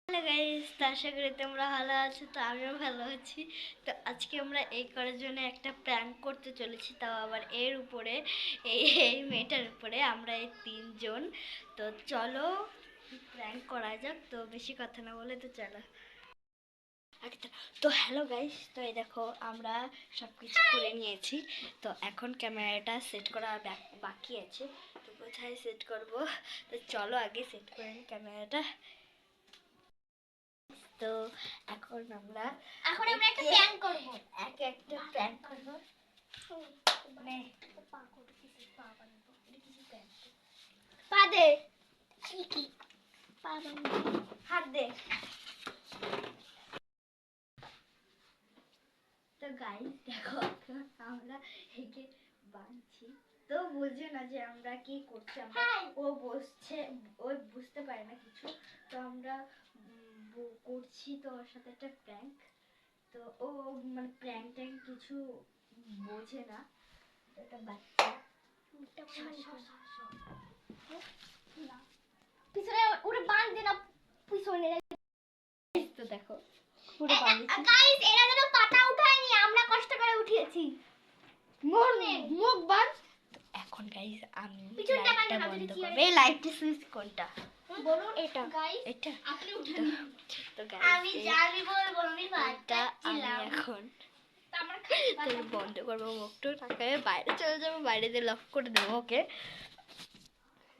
Hello guys, তো আশা করি তোমরা ভালো আছো। তো আমিও ভালো আছি। তো আজকে আমরা এই করার জন্য একটা প্র্যাঙ্ক করতে চলেছি, তাও আবার এর উপরে, এই মেয়েটার উপরে। আমরা এই তিনজন। তো চলো প্র্যাঙ্ক করা যাক। তো বেশি কথা না বলে তো চলো। তো হ্যালো গাইস, তো এই দেখো আমরা সব কিছু করে নিয়েছি। তো এখন ক্যামেরাটা সেট করা বাকি আছে। তো কোথায় সেট করব? তো চলো আগে সেট করে নিই ক্যামেরাটা। তো এখন আমরা একটা প্র্যাঙ্ক করব। একটা প্র্যাঙ্ক করব। মানে পা দে। কি পা বাঁধবি? হাত দে। তো গাইস দেখো, এখন আমরা একে বাঁধছি। তো বুঝে না যে আমরা কি করছি। আমরা ও বসছে, ও বুঝতে পারে না কিছু। তো আমরা করছি তো ওর সাথে একটা প্র্যাঙ্ক। তো ও মানে প্র্যাঙ্ক ট্যাঙ্ক কিছু বোঝে না। একটা বাচ্চা। পিছনে ওরে বাঁধ দে না, পিছনে। তো দেখো পুরো বাঁধেছি। গাইস, এরা যেন পাতা উঠায়নি, আমরা কষ্ট করে উঠিয়েছি। মুখ বাঁধ। এখন গাইস আমি পিছনটা লাইটটা বাঁধো না, বন্ধ যদি করব। এই লাইটের সুইচ কোনটা? বলুন এটা গাইস। এটা আপনি উঠান। তো গাইস আমি জানি বলবো, আমি এটা আমি এখন তো বন্ধ করবো মুখটা, তাকে বাইরে চলে যাবো, বাইরে দিয়ে লক করে দেবো ওকে।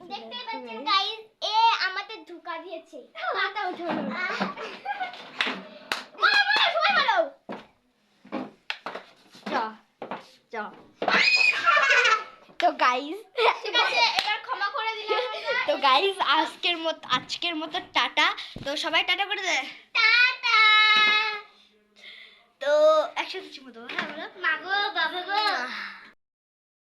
দেখতেই পাচ্ছেন গাইস, এ আমাদের ধোঁকা দিয়েছে। পাতা উঠানো না। মারো মারো, সবাই মারো। চ চ। তো গাইস ঠিক আছে, এবার ক্ষমা করে দিলাম আমরা। তো গাইস আজকের মতো টাটা। তো সবাই টাটা করে দে। টাটা। তো একসাথে চুমু দেবো। হ্যাঁ বলো। মাগো